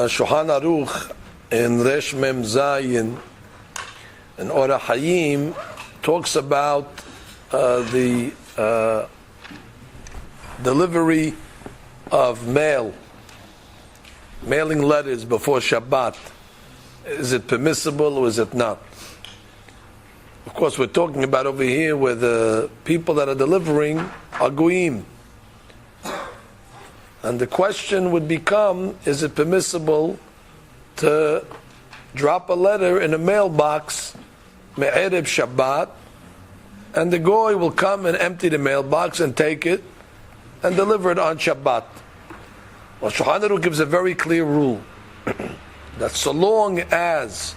Shulchan Aruch in Resh Mem Zayin and Orah Hayim talks about the delivery of mailing letters before Shabbat. Is it permissible or is it not? Of course, we're talking about over here where the people that are delivering are goyim. And the question would become, is it permissible to drop a letter in a mailbox, me'erev Shabbat, and the goy will come and empty the mailbox and take it and deliver it on Shabbat? Well, Shulchan Aruch gives a very clear rule that so long as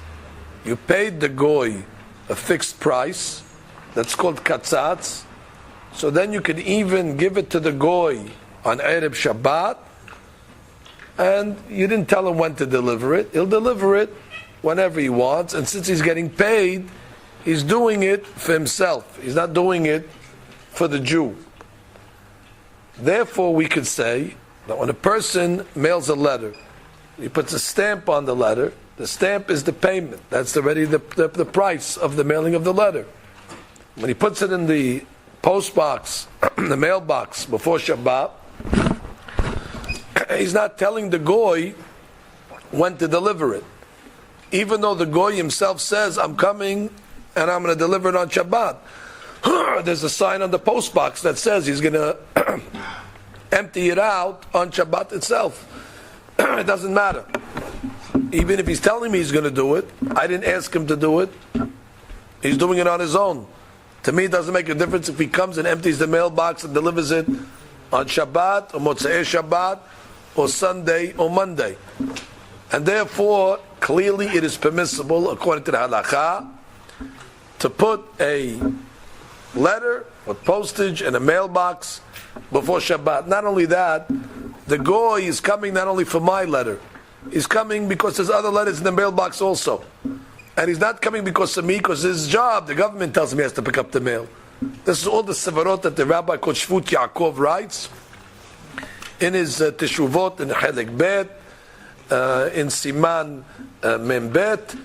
you paid the goy a fixed price, that's called katzatz, so then you could even give it to the goy on Erev Shabbat, and you didn't tell him when to deliver it. He'll deliver it whenever he wants, and since he's getting paid, he's doing it for himself. He's not doing it for the Jew. Therefore, we could say that when a person mails a letter, he puts a stamp on the letter. The stamp is the payment. That's already the price of the mailing of the letter. When he puts it in the post box, the mailbox before Shabbat, he's not telling the goy when to deliver it. Even though the goy himself says, I'm coming and I'm going to deliver it on Shabbat. There's a sign on the post box that says he's going to empty it out on Shabbat itself. It doesn't matter. Even if he's telling me he's going to do it, I didn't ask him to do it. He's doing it on his own. To me, it doesn't make a difference if he comes and empties the mailbox and delivers it on Shabbat or Motzei Shabbat or Sunday or Monday. And therefore, clearly it is permissible, according to the halakha, to put a letter with postage in a mailbox before Shabbat. Not only that, the goy is coming not only for my letter, he's coming because there's other letters in the mailbox also. And he's not coming because of me, because his job, the government tells him he has to pick up the mail. This is all the sevarot that the Rabbi called Shvut Yaakov writes in his Teshuvot in Helek Bet, in Siman Mem Bet,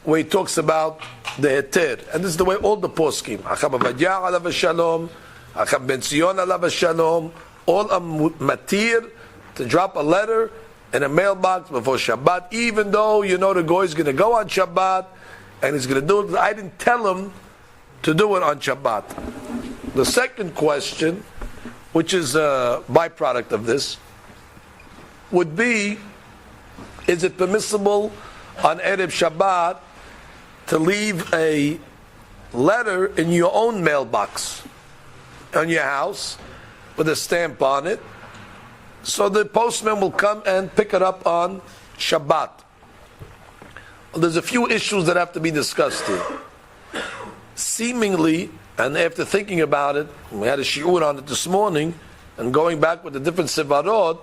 where he talks about the heter. And this is the way all the poskim, Acham Avadia alav shalom, Acham Ben Zion alav shalom, all are matir to drop a letter in a mailbox before Shabbat, even though you know the goy is going to go on Shabbat and he's going to do it. I didn't tell him to do it on Shabbat. The second question, which is a byproduct of this, would be, is it permissible on Erev Shabbat to leave a letter in your own mailbox on your house with a stamp on it, so the postman will come and pick it up on Shabbat? Well, there's a few issues that have to be discussed here. Seemingly, and after thinking about it, we had a shiur on it this morning, and going back with the different sevarot,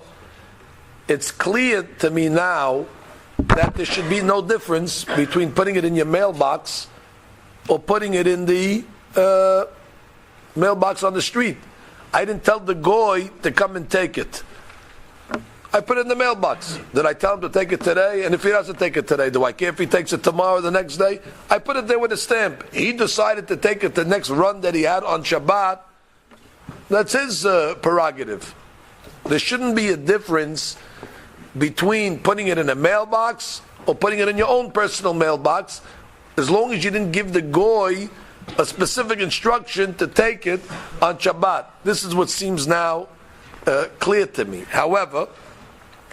it's clear to me now that there should be no difference between putting it in your mailbox or putting it in the mailbox on the street. I didn't tell the goy to come and take it. I put it in the mailbox. Did I tell him to take it today? And if he doesn't take it today, do I care if he takes it tomorrow or the next day? I put it there with a stamp. He decided to take it the next run that he had on Shabbat. That's his prerogative. There shouldn't be a difference between putting it in a mailbox or putting it in your own personal mailbox, as long as you didn't give the goy a specific instruction to take it on Shabbat. This is what seems now clear to me. However,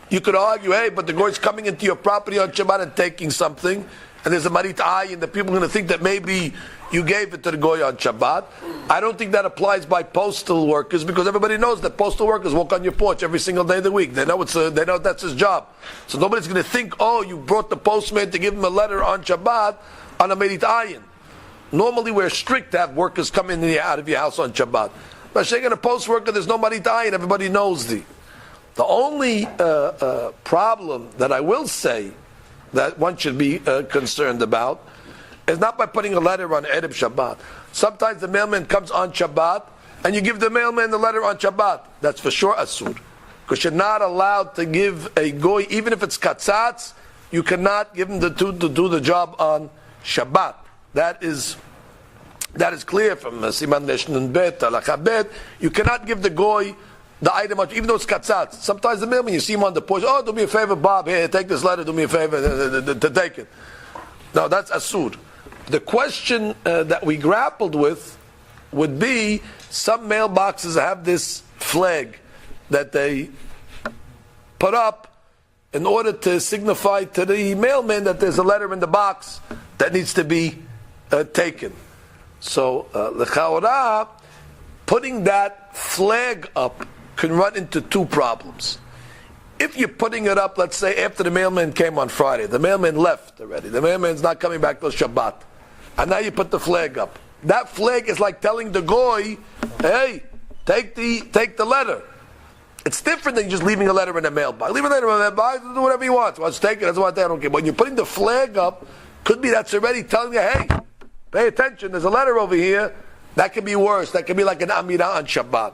you could argue, hey, but the goy's coming into your property on Shabbat and taking something, and there's a marit ayin, the people are going to think that maybe you gave it to the goy on Shabbat. I don't think that applies by postal workers, because everybody knows that postal workers walk on your porch every single day of the week. They know they know that's his job. So nobody's going to think, oh, you brought the postman to give him a letter on Shabbat on a marit ayin. Normally we're strict to have workers come in and out of your house on Shabbat. But shaking a post worker, there's no marit ayin, everybody knows the. The only problem that I will say that one should be concerned about is not by putting a letter on Erev Shabbat. Sometimes the mailman comes on Shabbat and you give the mailman the letter on Shabbat, that's for sure asur. Because you're not allowed to give a goy, even if it's katzatz, you cannot give him to do the job on Shabbat. That is clear from Siman Leshnun Bet, Halakha Bet. You cannot give the goy the item, even though it's katzatz. Sometimes the mailman, you see him on the porch, oh, do me a favor, Bob, here, take this letter, do me a favor to take it. No, that's asur. The question that we grappled with would be, some mailboxes have this flag that they put up in order to signify to the mailman that there's a letter in the box that needs to be taken. So, l'chaora, putting that flag up can run into two problems. If you're putting it up, let's say after the mailman came on Friday, the mailman left already, the mailman's not coming back till Shabbat, and now you put the flag up. That flag is like telling the goy, hey, take the letter. It's different than just leaving a letter in a mailbox. Leave a letter in a mailbox, do whatever you want. Wants to take it, doesn't want that, I don't care. But when you're putting the flag up, could be that's already telling you, hey, pay attention, there's a letter over here. That could be worse. That could be like an amirah on Shabbat.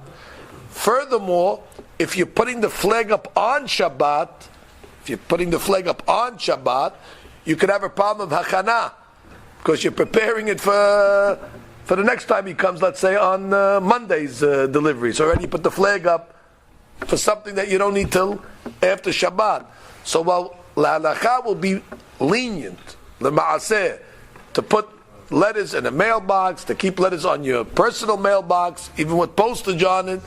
Furthermore, if you're putting the flag up on Shabbat, you could have a problem of hachana, because you're preparing it for the next time he comes, let's say on Monday's delivery. So already you put the flag up for something that you don't need till after Shabbat. So while la halakha will be lenient, the ma'aseh, to put letters in a mailbox, to keep letters on your personal mailbox, even with postage on it,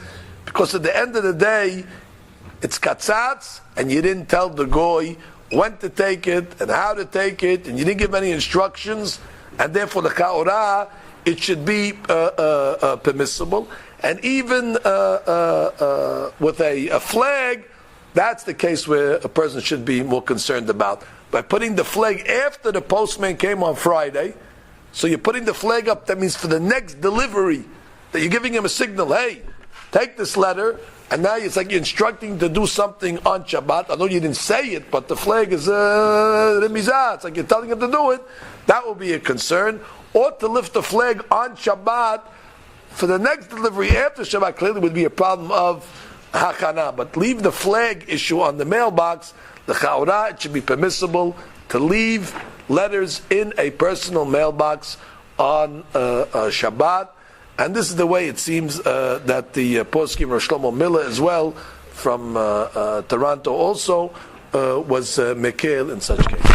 because at the end of the day, it's katzatz, and you didn't tell the goy when to take it and how to take it, and you didn't give any instructions, and therefore the ka'orah, it should be permissible. And even with a flag, that's the case where a person should be more concerned about. By putting the flag after the postman came on Friday, so you're putting the flag up, that means for the next delivery, that you're giving him a signal, hey, take this letter, and now it's like you're instructing to do something on Shabbat. I know you didn't say it, but the flag is remizah. It's like you're telling him to do it. That will be a concern. Or to lift the flag on Shabbat for the next delivery after Shabbat clearly would be a problem of hakana. But leave the flag issue on the mailbox. The chaura, it should be permissible to leave letters in a personal mailbox on Shabbat. And this is the way it seems that the poskim Rosh Shlomo Miller as well from Toronto also was mekel in such case.